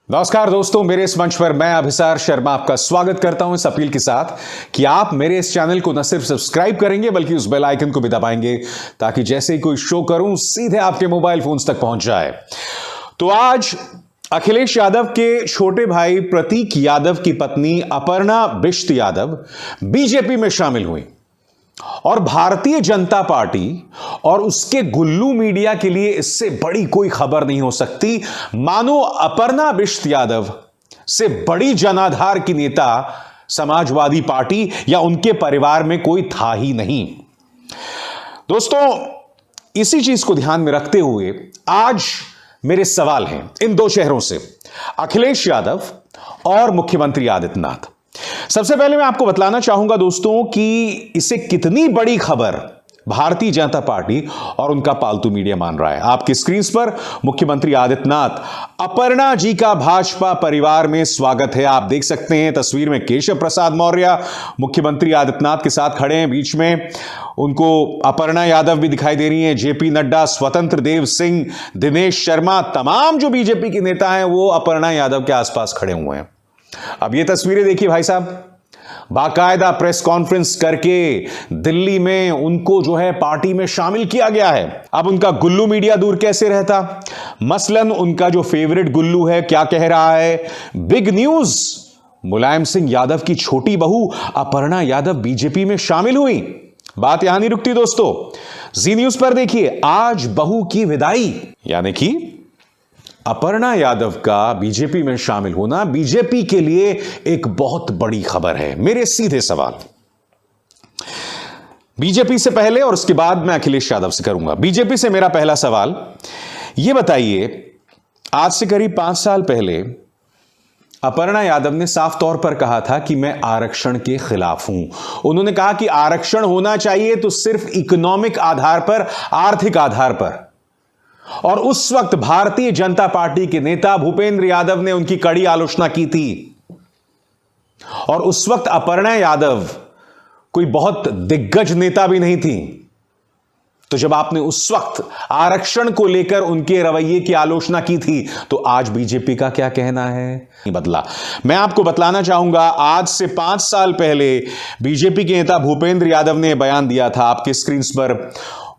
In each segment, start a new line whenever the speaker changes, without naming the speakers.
नमस्कार दोस्तों, मेरे इस मंच पर मैं अभिसार शर्मा आपका स्वागत करता हूं इस अपील के साथ कि आप मेरे इस चैनल को न सिर्फ सब्सक्राइब करेंगे बल्कि उस बेल आइकन को भी दबाएंगे ताकि जैसे ही कोई शो करूं सीधे आपके मोबाइल फोन्स तक पहुंच जाए। तो आज अखिलेश यादव के छोटे भाई प्रतीक यादव की पत्नी अपर्णा बिष्ट यादव बीजेपी में शामिल हुई और भारतीय जनता पार्टी और उसके गुल्लू मीडिया के लिए इससे बड़ी कोई खबर नहीं हो सकती। मानो अपर्णा बिष्ट यादव से बड़ी जनाधार की नेता समाजवादी पार्टी या उनके परिवार में कोई था ही नहीं। दोस्तों, इसी चीज को ध्यान में रखते हुए आज मेरे सवाल हैं इन दो चेहरों से, अखिलेश यादव और मुख्यमंत्री आदित्यनाथ। सबसे पहले मैं आपको बतलाना चाहूंगा दोस्तों कि इसे कितनी बड़ी खबर भारतीय जनता पार्टी और उनका पालतू मीडिया मान रहा है। आपकी स्क्रीन पर मुख्यमंत्री आदित्यनाथ, अपर्णा जी का भाजपा परिवार में स्वागत है। आप देख सकते हैं तस्वीर में केशव प्रसाद मौर्य मुख्यमंत्री आदित्यनाथ के साथ खड़े हैं, बीच में उनको अपर्णा यादव भी दिखाई दे रही हैं, जेपी नड्डा, स्वतंत्र देव सिंह, दिनेश शर्मा, तमाम जो बीजेपी के नेता हैं वो अपर्णा यादव के आसपास खड़े हुए हैं। अब ये तस्वीरें देखिए भाई साहब, बाकायदा प्रेस कॉन्फ्रेंस करके दिल्ली में उनको जो है पार्टी में शामिल किया गया है। अब उनका गुल्लू मीडिया दूर कैसे रहता। मसलन उनका जो फेवरेट गुल्लू है क्या कह रहा है, बिग न्यूज, मुलायम सिंह यादव की छोटी बहू अपर्णा यादव बीजेपी में शामिल हुई। बात यहां नहीं रुकती दोस्तों, जी न्यूज पर देखिए, आज बहू की विदाई, यानी कि अपर्णा यादव का बीजेपी में शामिल होना बीजेपी के लिए एक बहुत बड़ी खबर है। मेरे सीधे सवाल बीजेपी से पहले और उसके बाद मैं अखिलेश यादव से करूंगा। बीजेपी से मेरा पहला सवाल, यह बताइए, आज से करीब 5 साल पहले अपर्णा यादव ने साफ तौर पर कहा था कि मैं आरक्षण के खिलाफ हूं। उन्होंने कहा कि आरक्षण होना चाहिए तो सिर्फ इकोनॉमिक आधार पर, आर्थिक आधार पर। और उस वक्त भारतीय जनता पार्टी के नेता भूपेंद्र यादव ने उनकी कड़ी आलोचना की थी। और उस वक्त अपर्णा यादव कोई बहुत दिग्गज नेता भी नहीं थी। तो जब आपने उस वक्त आरक्षण को लेकर उनके रवैये की आलोचना की थी, तो आज बीजेपी का क्या कहना है? नहीं बदला। मैं आपको बतलाना चाहूंगा, आज से 5 साल पहले बीजेपी के नेता भूपेंद्र यादव ने बयान दिया था, आपके स्क्रीन पर,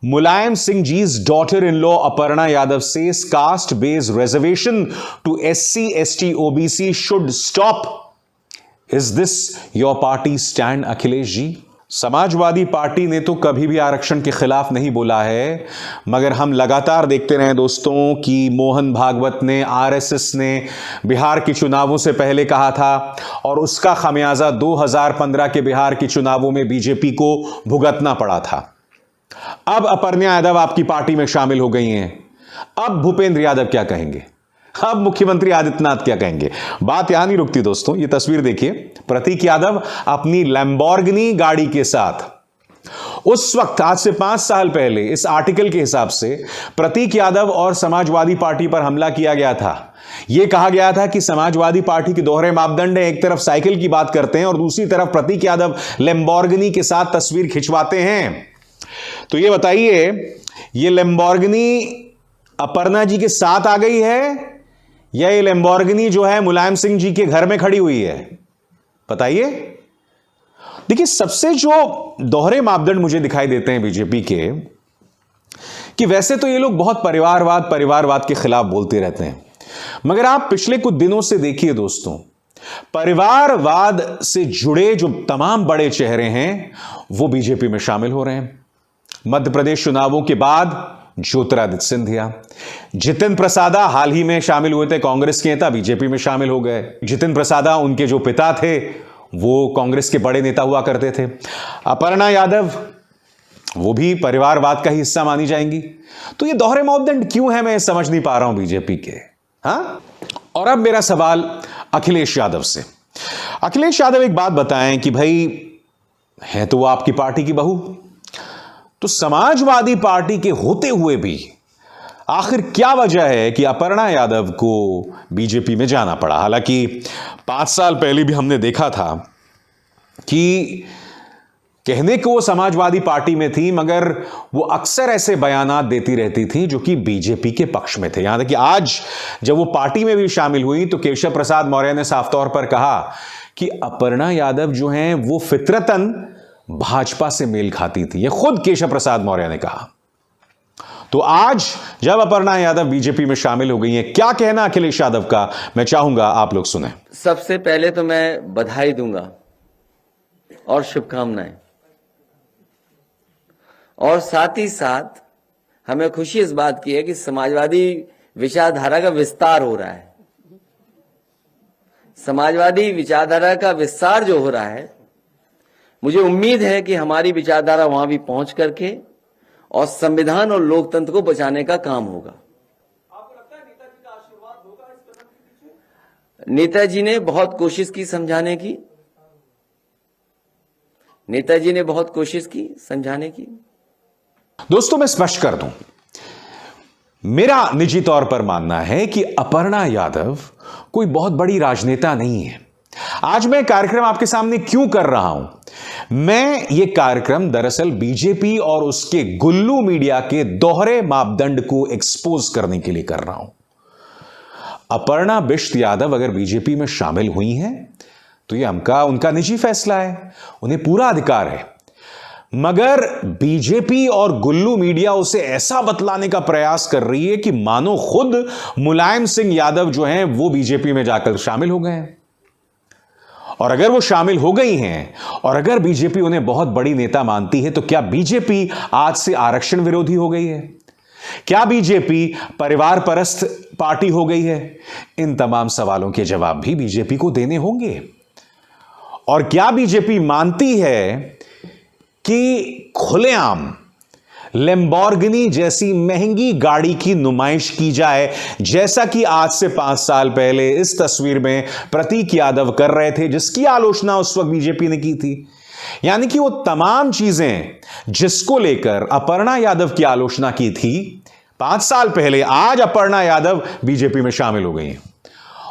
Mulayam Singh जी's daughter-in-law Aparna Yadav says caste-based reservation to SC, ST, OBC should stop. Is this your party stand, Akhilesh ji? Samajwadi Party ने तो कभी भी आरक्षण के खिलाफ नहीं बोला है, मगर हम लगातार देखते रहे दोस्तों कि मोहन भागवत ने, आरएसएस ने बिहार के चुनावों से पहले कहा था और उसका खामियाजा 2015 के बिहार के चुनावों में बीजेपी को भुगतना पड़ा था। अब अपर्णा यादव आपकी पार्टी में शामिल हो गई हैं। अब भूपेंद्र यादव क्या कहेंगे? अब मुख्यमंत्री आदित्यनाथ क्या कहेंगे? बात यहां नहीं रुकती दोस्तों, ये तस्वीर देखिए, प्रतीक यादव अपनी लैम्बोर्गिनी गाड़ी के साथ, उस वक्त आज से 5 साल पहले इस आर्टिकल के हिसाब से प्रतीक यादव और समाजवादी पार्टी पर हमला किया गया था। यह कहा गया था कि समाजवादी पार्टी के दोहरे मापदंड है, एक तरफ साइकिल की बात करते हैं और दूसरी तरफ प्रतीक यादव लैम्बोर्गिनी के साथ तस्वीर खिंचवाते हैं। तो ये बताइए, ये लैम्बोर्गिनी अपर्णा जी के साथ आ गई है या ये लैम्बोर्गिनी जो है मुलायम सिंह जी के घर में खड़ी हुई है? बताइए। देखिए, सबसे जो दोहरे मापदंड मुझे दिखाई देते हैं बीजेपी के, कि वैसे तो ये लोग बहुत परिवारवाद के खिलाफ बोलते रहते हैं, मगर आप पिछले कुछ दिनों से देखिए दोस्तों, परिवारवाद से जुड़े जो तमाम बड़े चेहरे हैं वो बीजेपी में शामिल हो रहे हैं। मध्य प्रदेश चुनावों के बाद ज्योतिरादित्य सिंधिया, जितिन प्रसादा हाल ही में शामिल हुए थे, कांग्रेस के नेता बीजेपी में शामिल हो गए। जितिन प्रसादा, उनके जो पिता थे वो कांग्रेस के बड़े नेता हुआ करते थे। अपर्णा यादव, वो भी परिवारवाद का ही हिस्सा मानी जाएंगी। तो ये दोहरे मापदंड क्यों है, मैं समझ नहीं पा रहा हूं बीजेपी के। हाँ, और अब मेरा सवाल अखिलेश यादव से। अखिलेश यादव, एक बात बताएं कि भाई, है तो वो आपकी पार्टी की बहू, तो समाजवादी पार्टी के होते हुए भी आखिर क्या वजह है कि अपर्णा यादव को बीजेपी में जाना पड़ा? हालांकि 5 साल पहले भी हमने देखा था कि कहने को वो समाजवादी पार्टी में थी, मगर वो अक्सर ऐसे बयानात देती रहती थी जो कि बीजेपी के पक्ष में थे। यहां तक कि आज जब वो पार्टी में भी शामिल हुई तो केशव प्रसाद मौर्य ने साफ तौर पर कहा कि अपर्णा यादव जो हैं वो फितरतन भाजपा से मेल खाती थी। ये खुद केशव प्रसाद मौर्य ने कहा। तो आज जब अपर्णा यादव बीजेपी में शामिल हो गई हैं, क्या कहना अखिलेश यादव का, मैं चाहूंगा आप लोग सुने।
सबसे पहले तो मैं बधाई दूंगा और शुभकामनाएं, और साथ ही साथ हमें खुशी इस बात की है कि समाजवादी विचारधारा का विस्तार हो रहा है। समाजवादी विचारधारा का विस्तार जो हो रहा है, मुझे उम्मीद है कि हमारी विचारधारा वहां भी पहुंच करके और संविधान और लोकतंत्र को बचाने का काम होगा। आपको लगता है नेताजी का आशीर्वाद होगा इस कदम के पीछे? नेताजी ने बहुत कोशिश की समझाने की, नेताजी ने बहुत कोशिश की समझाने की।
दोस्तों मैं स्पष्ट कर दूं, मेरा निजी तौर पर मानना है कि अपर्णा यादव कोई बहुत बड़ी राजनेता नहीं है। आज मैं कार्यक्रम आपके सामने क्यों कर रहा हूं? मैं ये कार्यक्रम दरअसल बीजेपी और उसके गुल्लू मीडिया के दोहरे मापदंड को एक्सपोज करने के लिए कर रहा हूं। अपर्णा बिष्ट यादव अगर बीजेपी में शामिल हुई हैं तो ये उनका निजी फैसला है, उन्हें पूरा अधिकार है। मगर बीजेपी और गुल्लू मीडिया उसे ऐसा बतलाने का प्रयास कर रही है कि मानो खुद मुलायम सिंह यादव जो हैं वो बीजेपी में जाकर शामिल हो गए हैं। और अगर वो शामिल हो गई हैं और अगर बीजेपी उन्हें बहुत बड़ी नेता मानती है तो क्या बीजेपी आज से आरक्षण विरोधी हो गई है? क्या बीजेपी परिवार परस्त पार्टी हो गई है? इन तमाम सवालों के जवाब भी बीजेपी को देने होंगे। और क्या बीजेपी मानती है कि खुलेआम लैम्बोर्गिनी जैसी महंगी गाड़ी की नुमाइश की जाए, जैसा कि आज से 5 साल पहले इस तस्वीर में प्रतीक यादव कर रहे थे, जिसकी आलोचना उस वक्त बीजेपी ने की थी? यानी कि वो तमाम चीजें जिसको लेकर अपर्णा यादव की आलोचना की थी 5 साल पहले, आज अपर्णा यादव बीजेपी में शामिल हो गई हैं।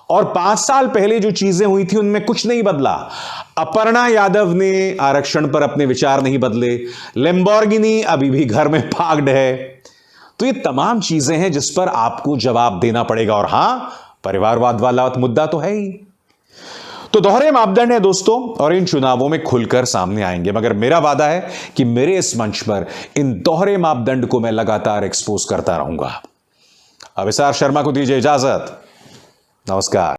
और 5 साल पहले जो चीजें हुई थी उनमें कुछ नहीं बदला। अपर्णा यादव ने आरक्षण पर अपने विचार नहीं बदले, लैम्बोर्गिनी अभी भी घर में पार्क्ड है। तो ये तमाम चीजें हैं जिस पर आपको जवाब देना पड़ेगा। और हां, परिवारवाद वाला मुद्दा तो है ही। तो दोहरे मापदंड है दोस्तों, और इन चुनावों में खुलकर सामने आएंगे। मगर मेरा वादा है कि मेरे इस मंच पर इन दोहरे मापदंड को मैं लगातार एक्सपोज करता रहूंगा। अभिसार शर्मा को दीजिए इजाजत। नमस्कार।